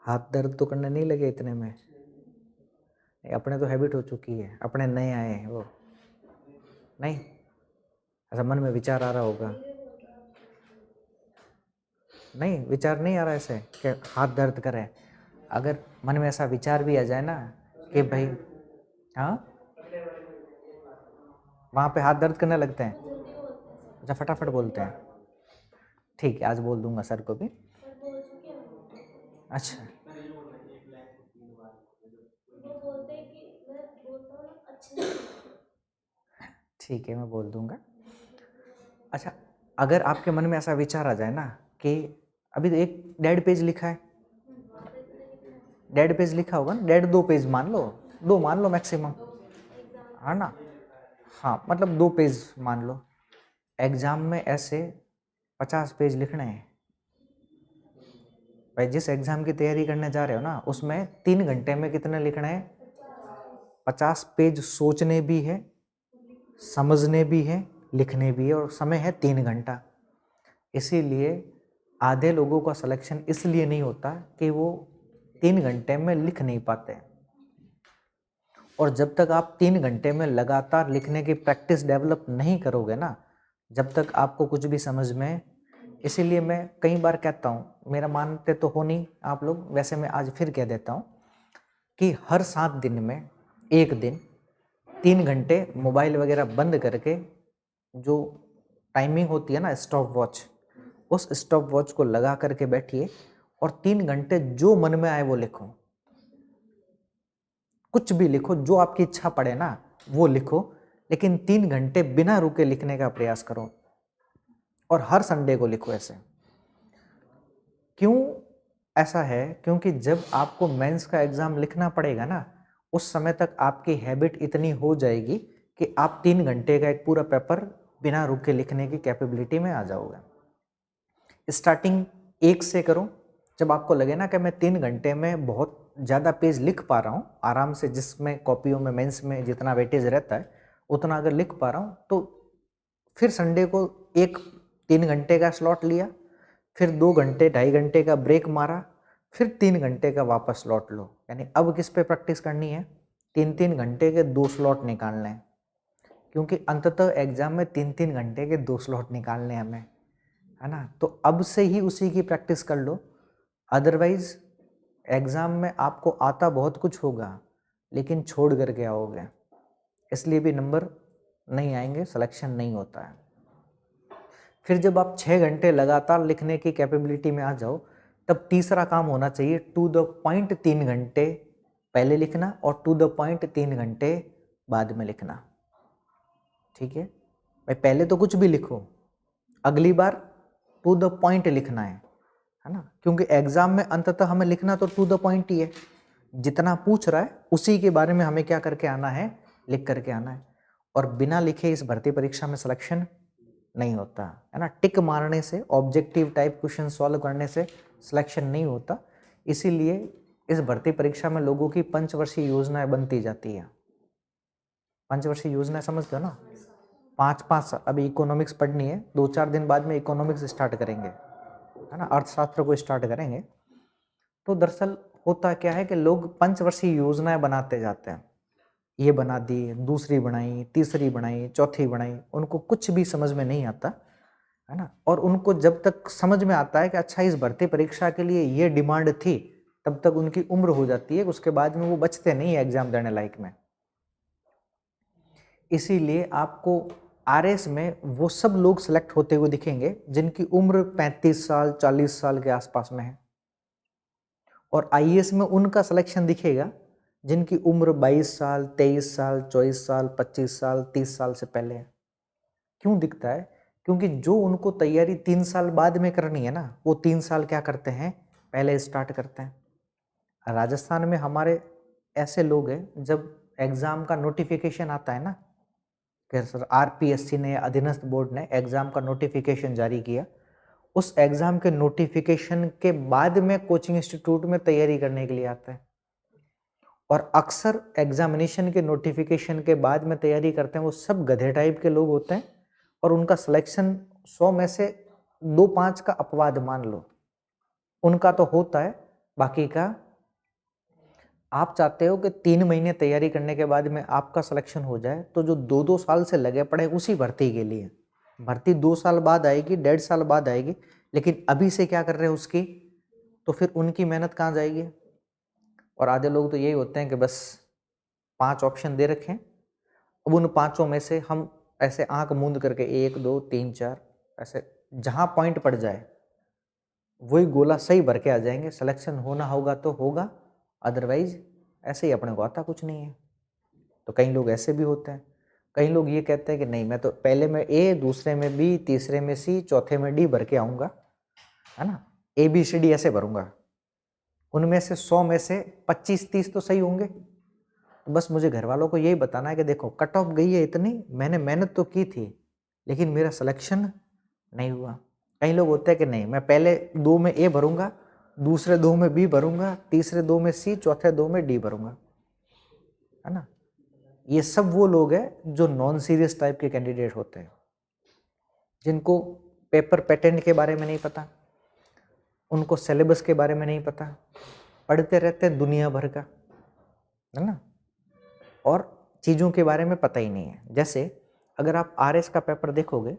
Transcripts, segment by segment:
हाथ दर्द तो करने नहीं लगे इतने में? अपने तो हैबिट हो चुकी है, अपने नए आए हैं वो नहीं। ऐसा मन में विचार आ रहा होगा, नहीं विचार नहीं आ रहा ऐसे कि हाथ दर्द करे। अगर मन में ऐसा विचार भी आ जाए ना कि भाई हाँ वहाँ पे हाथ दर्द करने लगते हैं, अच्छा फटाफट बोलते हैं, ठीक है आज बोल दूंगा सर को भी। अच्छा ठीक है मैं बोल दूंगा। अच्छा अगर आपके मन में ऐसा विचार आ जाए ना कि अभी तो एक डेढ़ पेज लिखा है, डेढ़ पेज लिखा होगा ना, 1.5-2 पेज मान लो, 2 मान लो मैक्सिमम, है ना। हाँ मतलब 2 पेज मान लो। एग्जाम में ऐसे 50 पेज लिखने हैं भाई। जिस एग्जाम की तैयारी करने जा रहे हो ना उसमें 3 घंटे में कितने लिखने हैं? 50 पेज सोचने भी है, समझने भी है, लिखने भी है, और समय है 3 घंटा। इसीलिए आधे लोगों का सिलेक्शन इसलिए नहीं होता कि वो 3 घंटे में लिख नहीं पाते। और जब तक आप 3 घंटे में लगातार लिखने की प्रैक्टिस डेवलप नहीं करोगे ना, जब तक आपको कुछ भी समझ में, इसीलिए मैं कई बार कहता हूँ, मेरा मानते तो हो नहीं आप लोग, वैसे मैं आज फिर कह देता हूँ कि हर 7 दिन में एक दिन 3 घंटे मोबाइल वगैरह बंद करके, जो टाइमिंग होती है ना स्टॉप वॉच, उस स्टॉप वॉच को लगा करके बैठिए और 3 घंटे जो मन में आए वो लिखो, कुछ भी लिखो, जो आपकी इच्छा पड़े ना वो लिखो, लेकिन 3 घंटे बिना रुके लिखने का प्रयास करो। और हर संडे को लिखो ऐसे। क्यों ऐसा है? क्योंकि जब आपको मेंस का एग्जाम लिखना पड़ेगा ना, उस समय तक आपकी हैबिट इतनी हो जाएगी कि आप 3 घंटे का एक पूरा पेपर बिना रुके लिखने की कैपेबिलिटी में आ जाओगे। स्टार्टिंग 1 से करो, जब आपको लगे ना कि मैं 3 घंटे में बहुत ज़्यादा पेज लिख पा रहा हूँ आराम से, जिसमें कॉपियों में मेंस में जितना वेटेज रहता है उतना अगर लिख पा रहा हूँ, तो फिर संडे को एक 3 घंटे का स्लॉट लिया, फिर 2 घंटे 2.5 घंटे का ब्रेक मारा, फिर 3 घंटे का वापस स्लॉट लो। यानी अब किस पे प्रैक्टिस करनी है? 3-3 घंटे के 2 स्लॉट निकालने हैं, क्योंकि अंततः एग्जाम में 3-3 घंटे के 2 स्लॉट निकालने हैं हमें, है ना। तो अब से ही उसी की प्रैक्टिस कर लो, अदरवाइज एग्जाम में आपको आता बहुत कुछ होगा लेकिन छोड़ करके आओगे, इसलिए भी नंबर नहीं आएंगे, सिलेक्शन नहीं होता है। फिर जब आप 6 घंटे लगातार लिखने की कैपेबिलिटी में आ जाओ, तब तीसरा काम होना चाहिए टू द पॉइंट 3 घंटे पहले लिखना और टू द पॉइंट 3 घंटे बाद में लिखना। ठीक है भाई, पहले तो कुछ भी लिखो, अगली बार टू द पॉइंट लिखना है ना, क्योंकि एग्जाम में अंततः हमें लिखना तो टू द पॉइंट ही है। जितना पूछ रहा है उसी के बारे में हमें क्या करके आना है, लिख करके आना है। और बिना लिखे इस भर्ती परीक्षा में सिलेक्शन नहीं होता है ना। टिक मारने से, ऑब्जेक्टिव टाइप क्वेश्चन सॉल्व करने से सिलेक्शन नहीं होता। इसीलिए इस भर्ती परीक्षा में लोगों की पंचवर्षीय योजनाएं बनती जाती है। पंचवर्षीय योजना समझते हो ना? 5-5 अभी इकोनॉमिक्स पढ़नी है, 2-4 दिन बाद में इकोनॉमिक्स स्टार्ट करेंगे, है ना, अर्थशास्त्र को स्टार्ट करेंगे। तो दरअसल होता क्या है कि लोग पंचवर्षीय योजनाएं बनाते जाते हैं, ये बना दी, दूसरी बनाई, तीसरी बनाई, चौथी बनाई, उनको कुछ भी समझ में नहीं आता, है ना। और उनको जब तक समझ में आता है कि अच्छा इस भर्ती परीक्षा के लिए ये डिमांड थी, तब तक उनकी उम्र हो जाती है, उसके बाद में वो बचते नहीं है एग्जाम देने लायक में। इसीलिए आपको आरएस में वो सब लोग सेलेक्ट होते हुए दिखेंगे जिनकी उम्र 35 साल 40 साल के आसपास में है, और आईएएस में उनका सिलेक्शन दिखेगा जिनकी उम्र 22 साल 23 साल 24 साल 25 साल 30 साल से पहले है। क्यों दिखता है? क्योंकि जो उनको तैयारी 3 साल बाद में करनी है ना, वो 3 साल क्या करते हैं, पहले स्टार्ट करते हैं। राजस्थान में हमारे ऐसे लोग हैं, जब एग्जाम का नोटिफिकेशन आता है ना कि सर आरपीएससी ने, अधीनस्थ बोर्ड ने एग्जाम का नोटिफिकेशन जारी किया, उस एग्जाम के नोटिफिकेशन के बाद में कोचिंग इंस्टीट्यूट में तैयारी करने के लिए आते हैं। और अक्सर एग्जामिनेशन के नोटिफिकेशन के बाद में तैयारी करते हैं वो सब गधे टाइप के लोग होते हैं, और उनका सिलेक्शन 100 में से 2-5 का अपवाद मान लो, उनका तो होता है, बाकी का आप चाहते हो कि 3 महीने तैयारी करने के बाद में आपका सिलेक्शन हो जाए, तो जो 2-2 साल से लगे पड़े उसी भर्ती के लिए, भर्ती 2 साल बाद आएगी, 1.5 साल बाद आएगी, लेकिन अभी से क्या कर रहे हैं उसकी, तो फिर उनकी मेहनत कहाँ जाएगी। और आधे लोग तो यही होते हैं कि बस 5 ऑप्शन दे रखे हैं, अब उन 5 में से हम ऐसे आंख मूंद करके 1 2 3 4 ऐसे जहां पॉइंट पड़ जाए वही गोला सही भर के आ जाएंगे। सिलेक्शन होना होगा तो होगा, अदरवाइज ऐसे ही अपने को आता कुछ नहीं है। तो कई लोग ऐसे भी होते हैं। कई लोग ये कहते हैं कि नहीं, मैं तो पहले में ए, दूसरे में बी, तीसरे में सी, चौथे में डी भर के आऊँगा, है ना, ABCD ऐसे भरूँगा, उनमें से 100 में से 25-30 तो सही होंगे। तो बस मुझे घर वालों को यही बताना है कि देखो कट ऑफ गई है इतनी, मैंने मेहनत तो की थी लेकिन मेरा सिलेक्शन नहीं हुआ। कई लोग होते हैं कि नहीं, मैं पहले 2 में ए भरूँगा, दूसरे 2 में बी भरूँगा, तीसरे 2 में सी, चौथे 2 में डी भरूँगा, है ना। ये सब वो लोग हैं जो नॉन सीरियस टाइप के कैंडिडेट होते हैं, जिनको पेपर पैटर्न के बारे में नहीं पता, उनको सिलेबस के बारे में नहीं पता, पढ़ते रहते हैं दुनिया भर का, है ना, और चीज़ों के बारे में पता ही नहीं है। जैसे अगर आप RS का पेपर देखोगे,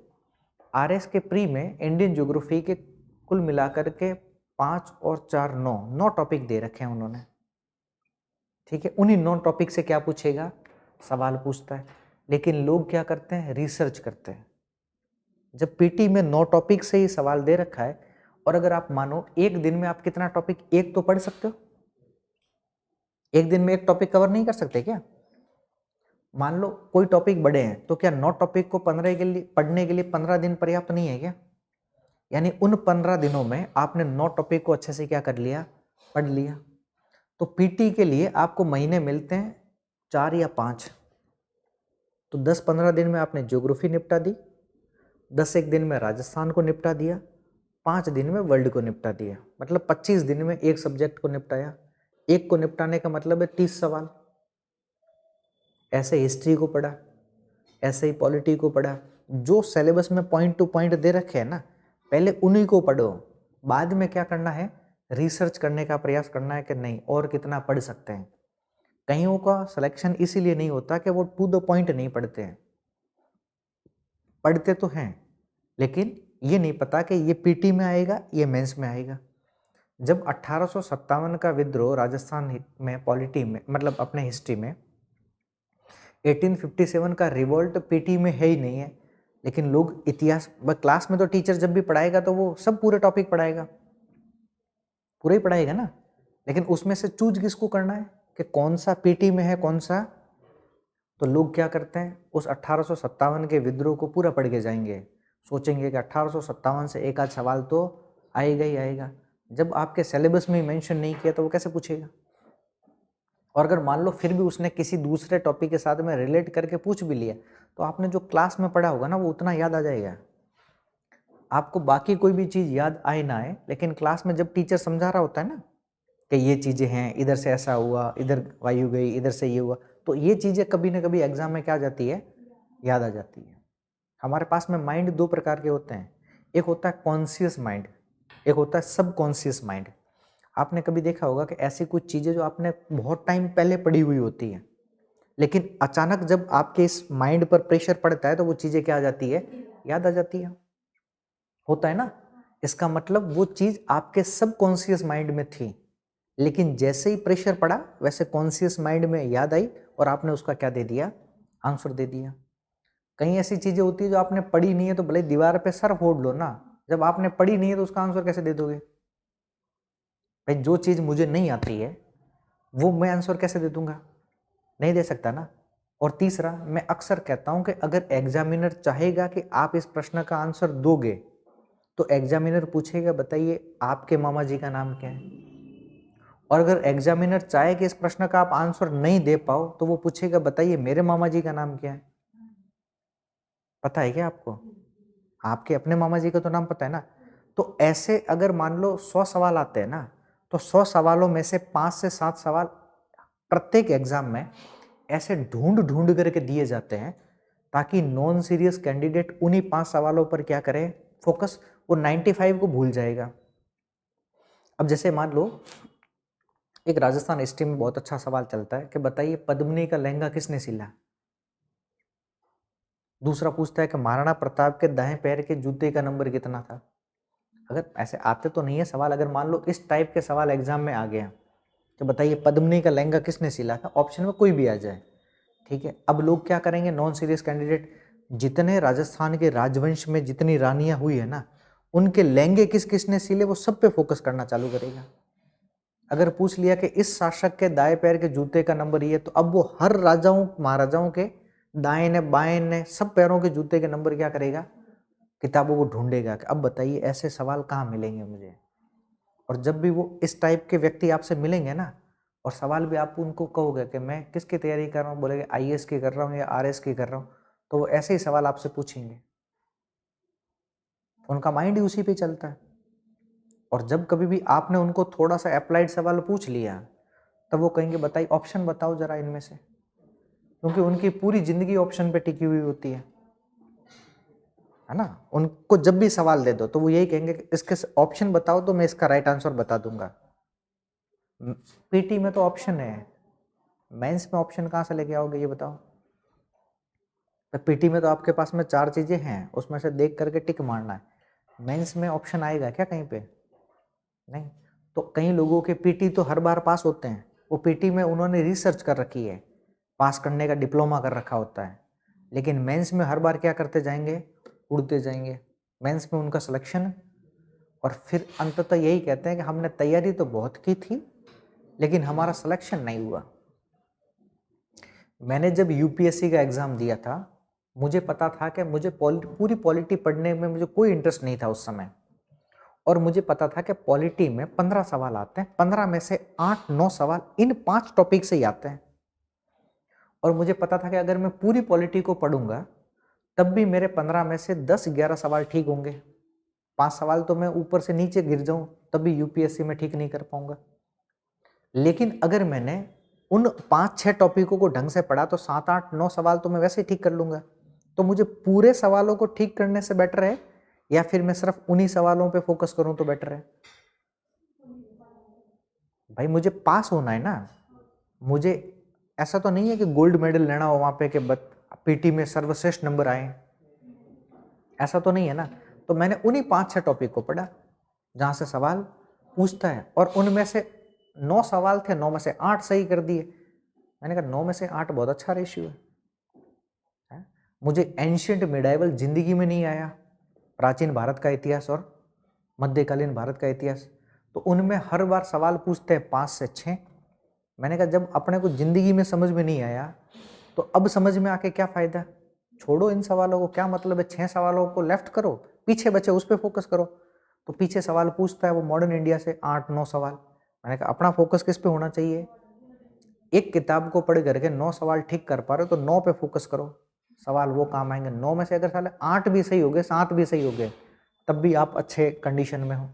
RS के प्री में इंडियन ज्योग्राफी के कुल मिलाकर के 5 और 4 9 टॉपिक दे रखे हैं उन्होंने, ठीक है। उन्हीं 9 टॉपिक से क्या पूछेगा, सवाल पूछता है। लेकिन लोग क्या करते हैं, रिसर्च करते हैं। जब पीटी में 9 टॉपिक से ही सवाल दे रखा है, और अगर आप मानो एक दिन में आप कितना टॉपिक, एक तो पढ़ सकते हो, एक दिन में एक टॉपिक कवर नहीं कर सकते क्या। मान लो कोई टॉपिक बड़े हैं, तो क्या 9 टॉपिक को 15 के लिए पढ़ने के लिए 15 दिन पर्याप्त नहीं है क्या। यानी उन 15 दिनों में आपने 9 टॉपिक को अच्छे से क्या कर लिया, पढ़ लिया। तो पीटी के लिए आपको महीने मिलते हैं 4 या 5, तो 10-15 दिन में आपने ज्योग्राफी निपटा दी, 10 दिन में राजस्थान को निपटा दिया, 5 दिन में वर्ल्ड को निपटा दिया, मतलब 25 दिन में एक सब्जेक्ट को निपटाया। एक को निपटाने का मतलब है 30 सवाल। ऐसे हिस्ट्री को पढ़ा, ऐसे ही पॉलिटी को पढ़ा, जो सिलेबस में पॉइंट टू पॉइंट दे रखे हैं ना, पहले उन्हीं को पढ़ो। बाद में क्या करना है, रिसर्च करने का प्रयास करना है कि नहीं और कितना पढ़ सकते हैं। कईयों का सिलेक्शन इसीलिए नहीं होता कि वो टू द पॉइंट नहीं पढ़ते हैं, पढ़ते तो हैं लेकिन ये नहीं पता कि ये पीटी में आएगा, ये मेंस में आएगा। जब 1857 का विद्रोह राजस्थान में पॉलिटी में, मतलब अपने हिस्ट्री में, 1857 का रिवोल्ट पीटी में है ही नहीं है, लेकिन लोग इतिहास क्लास में तो टीचर जब भी पढ़ाएगा तो वो सब पूरे टॉपिक पढ़ाएगा, पूरा ही पढ़ाएगा ना, लेकिन उसमें से चूज किसको करना है कि कौन सा पीटी में है कौन सा। तो लोग क्या करते हैं, उस 1857 के विद्रोह को पूरा पढ़ के जाएंगे, सोचेंगे कि 1857 से एक आध सवाल तो आएगा ही आएगा। जब आपके सिलेबस में मेंशन नहीं किया तो वो कैसे पूछेगा। और अगर मान लो फिर भी उसने किसी दूसरे टॉपिक के साथ में रिलेट करके पूछ भी लिया, तो आपने जो क्लास में पढ़ा होगा ना वो उतना याद आ जाएगा। आपको बाकी कोई भी चीज़ याद आए ना आए, लेकिन क्लास में जब टीचर समझा रहा होता है ना कि ये चीज़ें हैं, इधर से ऐसा हुआ, इधर वायु गई, इधर से ये हुआ, तो ये चीज़ें कभी ना कभी एग्जाम में क्या आ जाती है, याद आ जाती है। हमारे पास में माइंड 2 प्रकार के होते हैं, एक होता है कॉन्शियस माइंड, एक होता है सबकॉन्शियस माइंड। आपने कभी देखा होगा कि ऐसी कुछ चीज़ें जो आपने बहुत टाइम पहले पढ़ी हुई होती हैं, लेकिन अचानक जब आपके इस माइंड पर प्रेशर पड़ता है तो वो चीज़ें क्या आ जाती है, याद आ जाती है, होता है ना। इसका मतलब वो चीज़ आपके सबकॉन्शियस माइंड में थी, लेकिन जैसे ही प्रेशर पड़ा वैसे कॉन्शियस माइंड में याद आई और आपने उसका क्या दे दिया, आंसर दे दिया। कई ऐसी चीज़ें होती है जो आपने पढ़ी नहीं है, तो भले दीवार पे सर फोड़ लो ना, जब आपने पढ़ी नहीं है तो उसका आंसर कैसे दे दोगे। भाई जो चीज़ मुझे नहीं आती है वो मैं आंसर कैसे दे दूंगा, नहीं दे सकता ना। और तीसरा, मैं अक्सर कहता हूं कि अगर एग्जामिनर चाहेगा कि आप इस प्रश्न का आंसर दोगे, तो एग्जामिनर पूछेगा बताइए आपके मामा जी का नाम क्या है। और अगर एग्जामिनर चाहे कि इस प्रश्न का आप आंसर नहीं दे पाओ, तो वो पूछेगा बताइए मेरे मामा जी का नाम क्या है। पता है क्या आपको, आपके अपने मामा जी का तो नाम पता है ना। तो ऐसे अगर मान लो 100 सवाल आते हैं ना, तो 100 सवालों में से 5 से 7 सवाल प्रत्येक एग्जाम में ऐसे ढूंढ ढूंढ करके दिए जाते हैं, ताकि नॉन सीरियस कैंडिडेट उन्हीं 5 सवालों पर क्या करे, फोकस, वो 95 को भूल जाएगा। अब जैसे मान लो एक राजस्थान हिस्ट्री में बहुत अच्छा सवाल चलता है कि बताइए पद्मिनी का लहंगा किसने सिला। दूसरा पूछता है कि महाराणा प्रताप के दाएं पैर के जूते का नंबर कितना था। अगर ऐसे आते तो नहीं है सवाल, अगर मान लो इस टाइप के सवाल एग्जाम में आ गया तो बताइए पद्मिनी का लहंगा किसने सिला था, ऑप्शन में कोई भी आ जाए, ठीक है। अब लोग क्या करेंगे, नॉन सीरियस कैंडिडेट, जितने राजस्थान के राजवंश में जितनी रानियां हुई है ना, उनके लहंगे किस किसने सिले वो सब पे फोकस करना चालू करेगा। अगर पूछ लिया कि इस शासक के दाएं पैर के जूते का नंबर ये, तो अब वो हर राजाओं महाराजाओं के दाएं ने बाएं ने सब पैरों के जूते के नंबर क्या करेगा, किताबों को ढूंढेगा कि अब बताइए ऐसे सवाल कहाँ मिलेंगे मुझे। और जब भी वो इस टाइप के व्यक्ति आपसे मिलेंगे ना, और सवाल भी आप उनको कहोगे कि मैं किसकी तैयारी कर रहा हूँ, बोलेगे आईएएस की कर रहा हूँ या आरएस की कर रहा हूँ, तो वो ऐसे ही सवाल आपसे पूछेंगे, उनका माइंड ही उसी पे चलता है। और जब कभी भी आपने उनको थोड़ा सा अप्लाइड सवाल पूछ लिया, तब वो कहेंगे बताइए ऑप्शन बताओ जरा इनमें से, क्योंकि उनकी पूरी जिंदगी ऑप्शन पे टिकी हुई होती है ना। उनको जब भी सवाल दे दो तो वो यही कहेंगे कि इसके ऑप्शन बताओ तो मैं इसका राइट आंसर बता दूंगा। पीटी में तो ऑप्शन है, मेंस में ऑप्शन कहाँ से लेके आओगे ये बताओ। तो पीटी में तो आपके पास में 4 चीजें हैं, उसमें से देख करके टिक मारना है। मेंस में ऑप्शन आएगा क्या कहीं पे? नहीं। तो कई लोगों के पीटी तो हर बार पास होते हैं, वो पीटी में उन्होंने रिसर्च कर रखी है, पास करने का डिप्लोमा कर रखा होता है, लेकिन मेंस में हर बार क्या करते जाएंगे, उड़ते जाएंगे। मेंस में उनका सिलेक्शन, और फिर अंततः यही कहते हैं कि हमने तैयारी तो बहुत की थी लेकिन हमारा सिलेक्शन नहीं हुआ। मैंने जब यूपीएससी का एग्जाम दिया था, मुझे पता था कि मुझे पूरी पॉलिटी पढ़ने में मुझे कोई इंटरेस्ट नहीं था उस समय, और मुझे पता था कि पॉलिटी में 15 सवाल आते हैं, 15 में से 8-9 सवाल इन 5 टॉपिक से ही आते हैं। और मुझे पता था कि अगर मैं पूरी पॉलिटी को पढ़ूंगा तब भी मेरे 15 में से 10-11 सवाल ठीक होंगे, 5 सवाल तो मैं ऊपर से नीचे गिर जाऊं तब भी यूपीएससी में ठीक नहीं कर पाऊंगा। लेकिन अगर मैंने उन 5-6 टॉपिकों को ढंग से पढ़ा तो 7-8-9 सवाल तो मैं वैसे ही ठीक कर लूंगा। तो मुझे पूरे सवालों को ठीक करने से बेटर है या फिर मैं सिर्फ उन्हीं सवालों पे फोकस करूं तो बेटर है? भाई मुझे पास होना है ना, मुझे ऐसा तो नहीं है कि गोल्ड मेडल लेना हो वहां पे कि पीटी में सर्वश्रेष्ठ नंबर आए, ऐसा तो नहीं है ना। तो मैंने उन्हीं 5-6 टॉपिक को पढ़ा जहां से सवाल पूछता है, और उनमें से 9 सवाल थे, 9 में से 8 सही कर दिए। मैंने कहा 9 में से 8 बहुत अच्छा रेशियो है। मुझे एंशियंट मिडाइवल जिंदगी में नहीं आया, प्राचीन भारत का इतिहास और मध्यकालीन भारत का इतिहास, तो उनमें हर बार सवाल पूछते हैं 5 से 6। मैंने कहा जब अपने को जिंदगी में समझ में नहीं आया तो अब समझ में आके क्या फायदा, छोड़ो इन सवालों को, क्या मतलब है, 6 सवालों को लेफ्ट करो, पीछे बचे उस पर फोकस करो। तो पीछे सवाल पूछता है वो मॉडर्न इंडिया से 8-9 सवाल। मैंने कहा अपना फोकस किस पे होना चाहिए, एक किताब को पढ़ करके 9 सवाल ठीक कर पा रहे हो तो 9 पे फोकस करो, सवाल वो काम आएंगे। 9 में से अगर साले 8 भी सही हो गए, 7 भी सही हो गए, तब भी आप अच्छे कंडीशन में हो।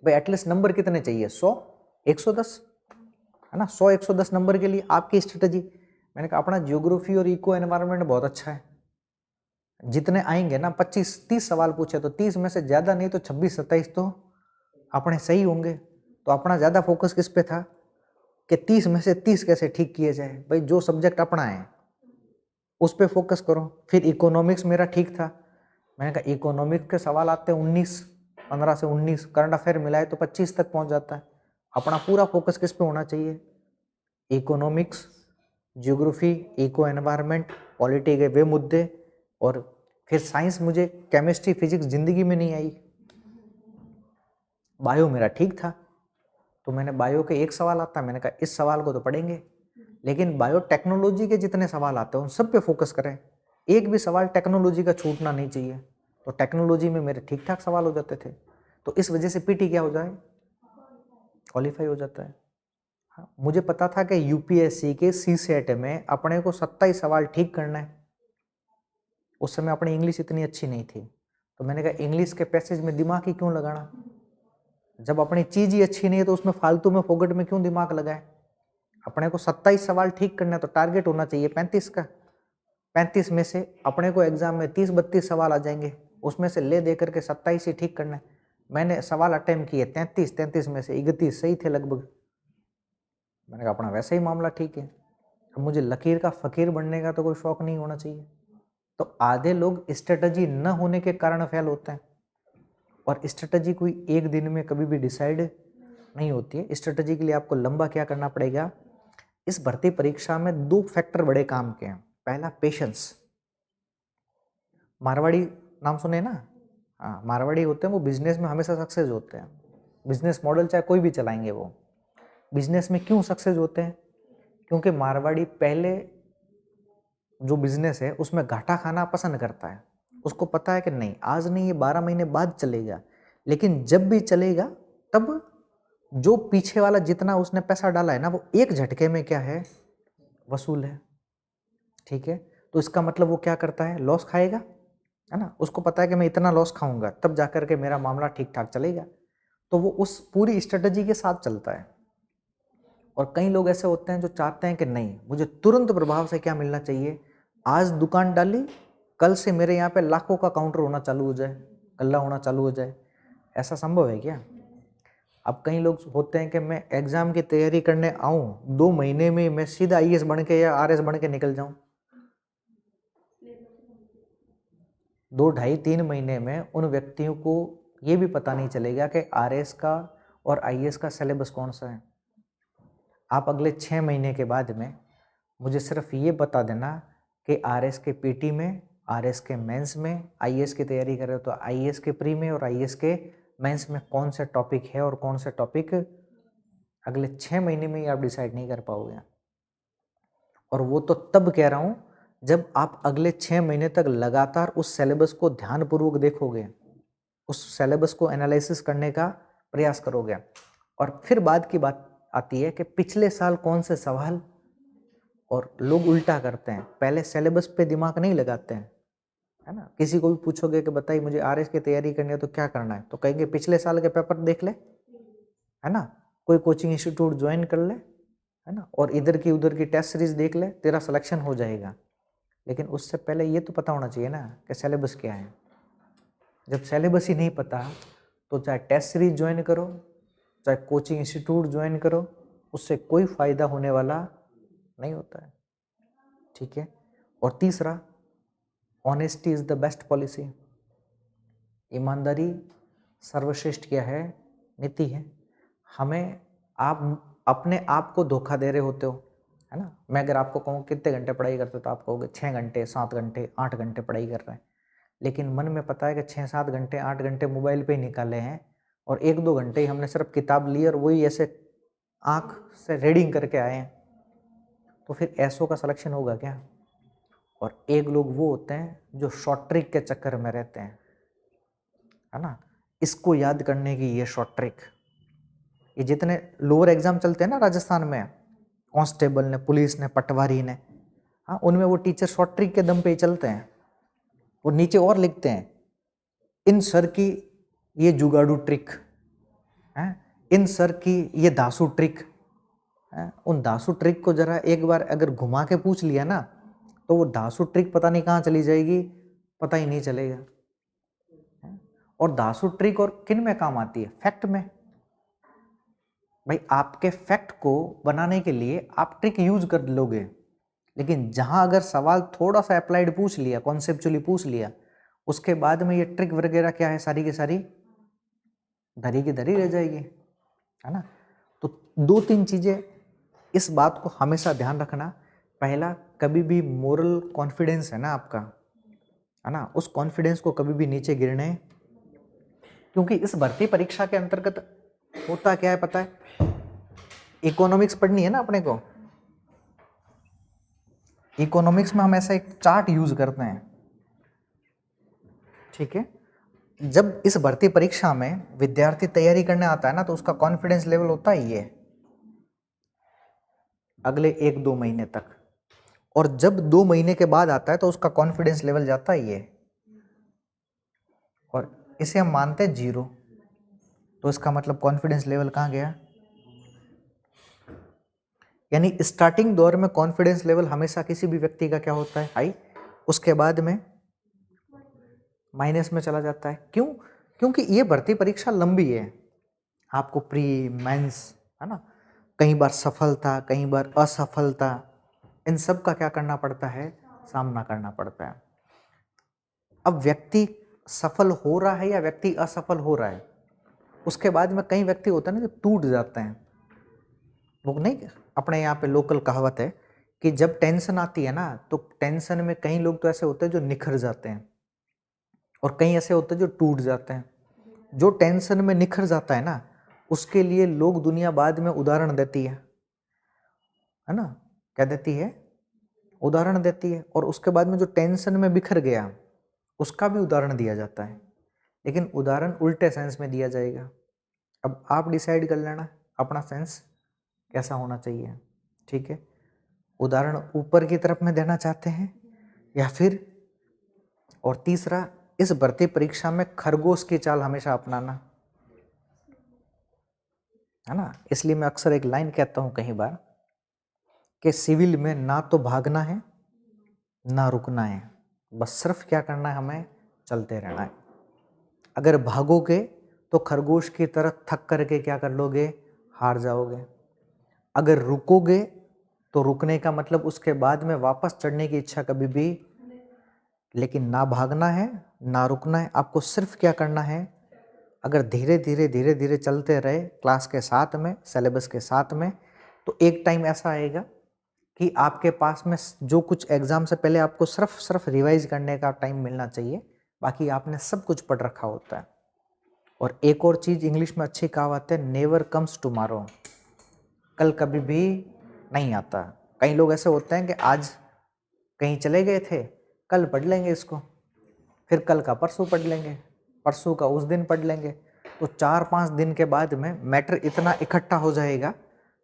भाई एटलीस्ट नंबर कितने चाहिए, 100, 110, है ना। 100-110 नंबर के लिए आपकी स्ट्रेटजी, मैंने कहा अपना जियोग्राफी और इको एनवायरनमेंट बहुत अच्छा है, जितने आएंगे ना 25-30 सवाल पूछे तो 30 में से ज़्यादा नहीं तो 26-27 तो अपने सही होंगे। तो अपना ज़्यादा फोकस किस पे था कि 30 में से 30 कैसे ठीक किए जाए। भाई जो सब्जेक्ट अपना है उस पे फोकस करो। फिर इकोनॉमिक्स मेरा ठीक था, मैंने कहा इकोनॉमिक्स के सवाल आते हैं 19, 15 से 19, करंट अफेयर मिलाए तो 25 तक पहुंच जाता है। अपना पूरा फोकस किस पे होना चाहिए, economics, geography, eco environment, polity के वे मुद्दे। और फिर साइंस, मुझे केमिस्ट्री फिजिक्स जिंदगी में नहीं आई। बायो मेरा ठीक था, तो मैंने बायो के एक सवाल आता, मैंने कहा इस सवाल को तो पढ़ेंगे, लेकिन बायोटेक्नोलॉजी के जितने सवाल आते हैं उन सब पे फोकस करें, एक भी सवाल टेक्नोलॉजी का छूटना नहीं चाहिए। तो टेक्नोलॉजी में मेरे ठीक ठाक सवाल हो जाते थे, तो इस वजह से पीटी क्या हो जाए, क्वालिफाई हो जाता है। हाँ, मुझे पता था कि यूपीएससी के सी सेट में अपने को 27 सवाल ठीक करना है। उस समय अपनी इंग्लिश इतनी अच्छी नहीं थी, तो मैंने कहा इंग्लिश के पैसेज में दिमाग ही क्यों लगाना, जब अपनी चीज ही अच्छी नहीं है तो उसमें फालतू में फोकट में क्यों दिमाग लगाए। अपने को 27 सवाल ठीक करना है तो टारगेट होना चाहिए 35 का। 35 में से अपने को एग्जाम में 30-32 सवाल आ जाएंगे, उसमें से ले दे करके 27 ही ठीक करना है। मैंने सवाल अटेम्प्ट किए 33 में से 31 सही थे लगभग। मैंने कहा अपना वैसे ही मामला ठीक है, अब मुझे लकीर का फ़कीर बनने का तो कोई शौक नहीं होना चाहिए। तो आधे लोग स्ट्रेटजी न होने के कारण फेल होते हैं, और स्ट्रेटजी कोई एक दिन में कभी भी डिसाइड नहीं होती है। स्ट्रेटजी के लिए आपको लंबा क्या करना पड़ेगा। इस भर्ती परीक्षा में 2 फैक्टर बड़े काम के हैं। पहला पेशेंस। मारवाड़ी नाम सुने ना? हाँ, मारवाड़ी होते हैं वो बिजनेस में हमेशा सक्सेस होते हैं। बिजनेस मॉडल चाहे कोई भी चलाएंगे वो। बिजनेस में क्यों सक्सेस होते हैं? क्योंकि मारवाड़ी पहले जो बिजनेस है उसमें घाटा खाना पसंद करता है। उसको पता है कि नहीं, आज नहीं, ये 12 महीने बाद चलेगा, लेकिन जब भी चलेगा तब जो पीछे वाला जितना उसने पैसा डाला है ना, वो एक झटके में क्या है, वसूल है। ठीक है, तो इसका मतलब वो क्या करता है, लॉस खाएगा, है ना। उसको पता है कि मैं इतना लॉस खाऊंगा तब जाकर के मेरा मामला ठीक ठाक चलेगा, तो वो उस पूरी स्ट्रेटजी के साथ चलता है। और कई लोग ऐसे होते हैं जो चाहते हैं कि नहीं, मुझे तुरंत प्रभाव से क्या मिलना चाहिए, आज दुकान डाली, कल से मेरे यहाँ पे लाखों का काउंटर होना चालू हो जाए, गल्ला होना चालू हो जाए। ऐसा संभव है क्या? अब कई लोग होते हैं कि मैं एग्जाम की तैयारी करने आऊँ, 2 महीने में मैं सीधा IAS बन के या RS बन के निकल जाऊँ। 2, ढाई 3 महीने में उन व्यक्तियों को ये भी पता नहीं चलेगा कि RS का और IAS का सिलेबस कौन सा है। आप अगले 6 महीने के बाद में मुझे सिर्फ ये बता देना कि RS के PT में, RS के मेंस में, IAS की तैयारी कर रहे हो तो IAS के प्री में और IAS के मेंस में कौन से टॉपिक है और कौन से टॉपिक अगले 6 महीने में ही आप डिसाइड नहीं कर पाओगे। और वो तो तब कह रहा हूँ जब आप अगले 6 महीने तक लगातार उस सिलेबस को ध्यानपूर्वक देखोगे, उस सिलेबस को एनालिसिस करने का प्रयास करोगे। और फिर बाद की बात आती है कि पिछले साल कौन से सवाल, और लोग उल्टा करते हैं, पहले सिलेबस पे दिमाग नहीं लगाते हैं, है ना। किसी को भी पूछोगे कि बताइए मुझे RS की तैयारी करनी है तो क्या करना है, तो कहेंगे पिछले साल के पेपर देख ले, है ना, कोई कोचिंग इंस्टीट्यूट ज्वाइन कर ले, है ना, और इधर की उधर की टेस्ट सीरीज देख ले, तेरा सिलेक्शन हो जाएगा। लेकिन उससे पहले ये तो पता होना चाहिए ना कि सिलेबस क्या है। जब सिलेबस ही नहीं पता तो चाहे टेस्ट सीरीज ज्वाइन करो, चाहे कोचिंग इंस्टीट्यूट ज्वाइन करो, उससे कोई फायदा होने वाला नहीं होता है। ठीक है। और तीसरा, honesty is the best policy. ईमानदारी सर्वश्रेष्ठ क्या है, नीति है। हमें, आप अपने आप को धोखा दे रहे होते हो, है ना। मैं अगर आपको कहूँ कितने घंटे पढ़ाई करते हो तो आप कहोगे 6 घंटे, 7 घंटे, 8 घंटे पढ़ाई कर रहे हैं। लेकिन मन में पता है कि 6-7 घंटे, 8 घंटे मोबाइल पे ही निकाले हैं, और 1-2 घंटे ही हमने सिर्फ किताब ली और वही ऐसे आँख से रीडिंग करके आए हैं। तो फिर ऐसों का सिलेक्शन होगा क्या? और एक लोग वो होते हैं जो शॉर्ट ट्रिक के चक्कर में रहते हैं, है ना। इसको याद करने की ये शॉर्ट ट्रिक, ये जितने लोअर एग्जाम चलते हैं ना राजस्थान में, कांस्टेबल ने, पुलिस ने, पटवारी ने, हाँ, उनमें वो टीचर शॉर्ट ट्रिक के दम पे ही चलते हैं। वो नीचे और लिखते हैं, इन सर की ये जुगाड़ू ट्रिक है, इन सर की ये दासू ट्रिक है। उन दासू ट्रिक को जरा एक बार अगर घुमा के पूछ लिया ना, तो वो दासू ट्रिक पता नहीं कहाँ चली जाएगी, पता ही नहीं चलेगा। और दासू ट्रिक और किन में काम आती है? फैक्ट में। भाई आपके फैक्ट को बनाने के लिए आप ट्रिक यूज कर लोगे, लेकिन जहां अगर सवाल थोड़ा सा अप्लाइड पूछ लिया, कॉन्सेप्चुअली पूछ लिया, उसके बाद में ये ट्रिक वगैरह क्या है, सारी की सारी धरी की धरी रह जाएगी, है ना। तो 2-3 चीजें इस बात को हमेशा ध्यान रखना। पहला, कभी भी मोरल कॉन्फिडेंस है ना आपका, है ना, उस कॉन्फिडेंस को कभी भी नीचे गिरने, क्योंकि इस भर्ती परीक्षा के अंतर्गत होता क्या है पता है? इकोनॉमिक्स पढ़नी है ना अपने को। इकोनॉमिक्स में हम ऐसा एक चार्ट यूज करते हैं, ठीक है। जब इस भर्ती परीक्षा में विद्यार्थी तैयारी करने आता है ना, तो उसका कॉन्फिडेंस लेवल होता ही है अगले 1-2 महीने तक, और जब 2 महीने के बाद आता है तो उसका कॉन्फिडेंस लेवल जाता ही है, और इसे हम मानते हैं 0। तो इसका मतलब कॉन्फिडेंस लेवल कहाँ गया? यानी स्टार्टिंग दौर में कॉन्फिडेंस लेवल हमेशा किसी भी व्यक्ति का क्या होता है? हाई। उसके बाद में माइनस में चला जाता है। क्यों? क्योंकि ये भर्ती परीक्षा लंबी है, आपको प्री मेंस, है ना, कई बार सफलता, कई बार असफलता, इन सब का क्या करना पड़ता है, सामना करना पड़ता है। अब व्यक्ति सफल हो रहा है या व्यक्ति असफल हो रहा है, उसके बाद में कई व्यक्ति होते हैं ना जो टूट जाते हैं। वो नहीं, अपने यहाँ पे लोकल कहावत है कि जब टेंशन आती है ना, तो टेंशन में कई लोग तो ऐसे होते हैं जो निखर जाते हैं और कई ऐसे होते हैं जो टूट जाते हैं। जो टेंशन में निखर जाता है ना, उसके लिए लोग दुनिया बाद में उदाहरण देती है ना, क्या देती है, उदाहरण देती है। और उसके बाद में जो टेंशन में बिखर गया, उसका भी उदाहरण दिया जाता है, लेकिन उदाहरण उल्टे सेंस में दिया जाएगा। अब आप डिसाइड कर लेना अपना सेंस कैसा होना चाहिए, ठीक है। उदाहरण ऊपर की तरफ में देना चाहते हैं या फिर, और तीसरा, इस भर्ती परीक्षा में खरगोश की चाल हमेशा अपनाना, है ना। इसलिए मैं अक्सर एक लाइन कहता हूं कई बार कि सिविल में ना तो भागना है ना रुकना है, बस सिर्फ क्या करना है, हमें चलते रहना है। अगर भागोगे तो खरगोश की तरह थक करके क्या कर लोगे, हार जाओगे। अगर रुकोगे तो रुकने का मतलब उसके बाद में वापस चढ़ने की इच्छा कभी भी, लेकिन ना भागना है ना रुकना है। आपको सिर्फ क्या करना है, अगर धीरे धीरे धीरे धीरे चलते रहे क्लास के साथ में, सिलेबस के साथ में, तो एक टाइम ऐसा आएगा कि आपके पास में जो कुछ एग्जाम से पहले आपको सिर्फ रिवाइज करने का टाइम मिलना चाहिए, बाकी आपने सब कुछ पढ़ रखा होता है। और एक और चीज़ इंग्लिश में अच्छी कहावत है, नेवर कम्स टुमारो, कल कभी भी नहीं आता। कई लोग ऐसे होते हैं कि आज कहीं चले गए थे, कल पढ़ लेंगे इसको, फिर कल का परसों पढ़ लेंगे, परसों का उस दिन पढ़ लेंगे। तो 4-5 दिन के बाद में मैटर इतना इकट्ठा हो जाएगा,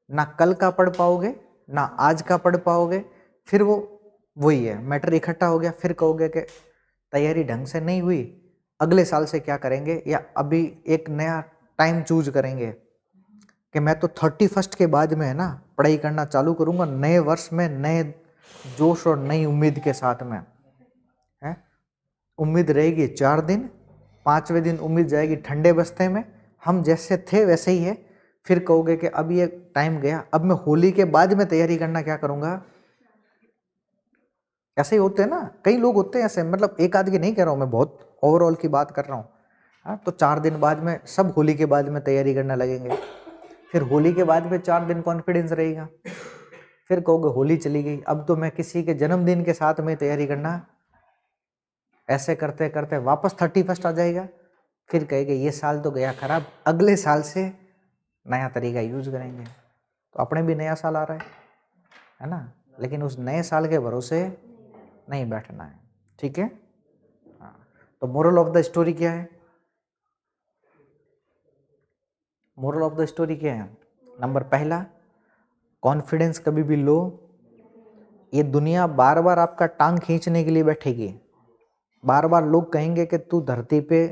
ना कल का पढ़ पाओगे ना आज का पढ़ पाओगे। फिर वही है, मैटर इकट्ठा हो गया, फिर कहोगे कि तैयारी ढंग से नहीं हुई, अगले साल से क्या करेंगे, या अभी एक नया टाइम चूज करेंगे कि मैं तो 31 के बाद में है ना पढ़ाई करना चालू करूँगा, नए वर्ष में नए जोश और नई उम्मीद के साथ में है। उम्मीद रहेगी 4 दिन, 5वें दिन उम्मीद जाएगी ठंडे बस्ते में, हम जैसे थे वैसे ही है। फिर कहोगे कि अब ये टाइम गया, अब मैं होली के बाद में तैयारी करना क्या करूँगा। ऐसे ही होते हैं ना, कई लोग होते हैं ऐसे, मतलब एक आध की नहीं कह रहा हूँ मैं, बहुत ओवरऑल की बात कर रहा हूँ। हाँ, तो 4 दिन बाद में सब होली के बाद में तैयारी करने लगेंगे, फिर होली के बाद में 4 दिन कॉन्फिडेंस रहेगा, फिर कहोगे होली चली गई, अब तो मैं किसी के जन्मदिन के साथ में तैयारी करना। ऐसे करते करते वापस 31 आ जाएगा, फिर कहेंगे ये साल तो गया खराब, अगले साल से नया तरीका यूज करेंगे। तो अपने भी नया साल आ रहा है ना, लेकिन उस नए साल के भरोसे नहीं बैठना है, ठीक है। हाँ, तो मोरल ऑफ द स्टोरी क्या है, मोरल ऑफ द स्टोरी क्या है। नंबर पहला, कॉन्फिडेंस कभी भी लो, ये दुनिया बार बार आपका टांग खींचने के लिए बैठेगी। बार बार लोग कहेंगे कि तू धरती पे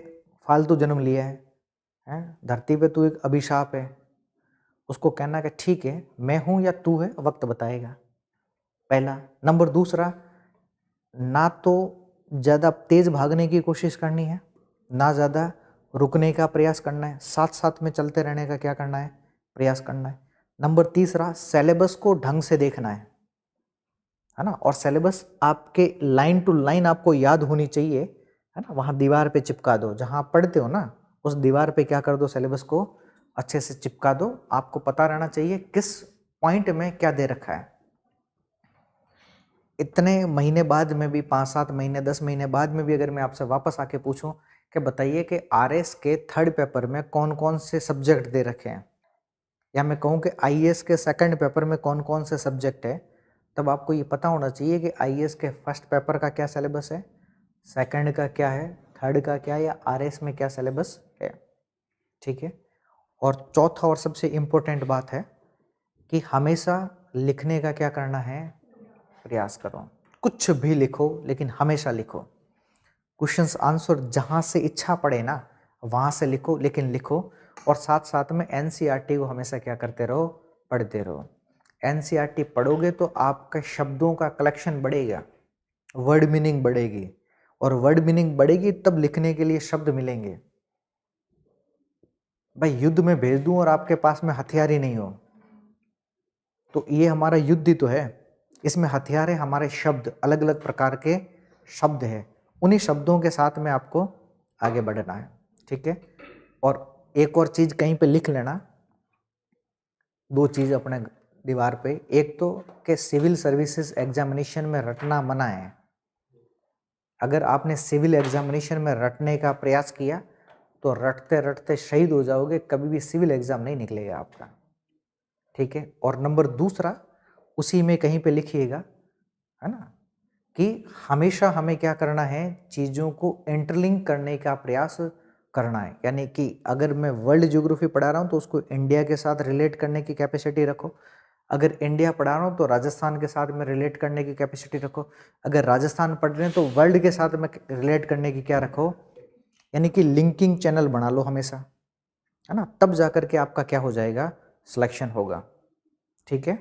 फालतू जन्म लिया है, धरती पे तू एक अभिशाप है। उसको कहना कि ठीक है, मैं हूं या तू है, वक्त बताएगा, पहला। नंबर दूसरा, ना तो ज़्यादा तेज भागने की कोशिश करनी है, ना ज़्यादा रुकने का प्रयास करना है, साथ साथ में चलते रहने का क्या करना है, प्रयास करना है। नंबर तीसरा, सिलेबस को ढंग से देखना है ना, और सिलेबस आपके लाइन टू लाइन आपको याद होनी चाहिए, है ना। वहाँ दीवार पे चिपका दो, जहाँ आप पढ़ते हो ना उस दीवार पे क्या कर दो, सिलेबस को अच्छे से चिपका दो। आपको पता रहना चाहिए किस पॉइंट में क्या दे रखा है। इतने महीने बाद में भी, 5-7 महीने 10 महीने बाद में भी अगर मैं आपसे वापस आके पूछूं कि बताइए कि आरएस के 3rd पेपर में कौन कौन से सब्जेक्ट दे रखे हैं, या मैं कहूं कि आईएएस के 2nd पेपर में कौन कौन से सब्जेक्ट है, तब आपको ये पता होना चाहिए कि आईएएस के 1st पेपर का क्या सिलेबस है, 2nd का क्या है, 3rd का क्या है, या आरएस में क्या सिलेबस है, ठीक है। और चौथा और सबसे इम्पोर्टेंट बात है कि हमेशा लिखने का क्या करना है, प्रयास करो। कुछ भी लिखो लेकिन हमेशा लिखो। क्वेश्चंस आंसर जहाँ से इच्छा पड़े ना वहाँ से लिखो, लेकिन लिखो। और साथ साथ में एनसीईआरटी को हमेशा क्या करते रहो, पढ़ते रहो। एनसीईआरटी पढ़ोगे तो आपका शब्दों का कलेक्शन बढ़ेगा, वर्ड मीनिंग बढ़ेगी, और वर्ड मीनिंग बढ़ेगी तब लिखने के लिए शब्द मिलेंगे। भाई युद्ध में भेज दूं और आपके पास में हथियार ही नहीं हो, तो ये हमारा युद्ध ही तो है, इसमें हथियार है हमारे शब्द, अलग अलग प्रकार के शब्द है, उन्हीं शब्दों के साथ में आपको आगे बढ़ना है, ठीक है। और एक और चीज कहीं पे लिख लेना, दो चीज अपने दीवार पे, एक तो कि सिविल सर्विसेज एग्जामिनेशन में रटना मना है। अगर आपने सिविल एग्जामिनेशन में रटने का प्रयास किया तो रटते रटते शहीद हो जाओगे, कभी भी सिविल एग्जाम नहीं निकलेगा आपका, ठीक है। और नंबर दूसरा, उसी में कहीं पे लिखिएगा, है ना, कि हमेशा हमें क्या करना है, चीज़ों को इंटरलिंक करने का प्रयास करना है। यानी कि अगर मैं वर्ल्ड ज्योग्राफी पढ़ा रहा हूँ तो उसको इंडिया के साथ रिलेट करने की कैपेसिटी रखो, अगर इंडिया पढ़ा रहा हूँ तो राजस्थान के साथ में रिलेट करने की कैपेसिटी रखो, अगर राजस्थान पढ़ रहे हैं तो वर्ल्ड के साथ में रिलेट करने की क्या रखो, यानी कि लिंकिंग चैनल बना लो हमेशा, है ना, तब जाकर के आपका क्या हो जाएगा, सिलेक्शन होगा, ठीक है।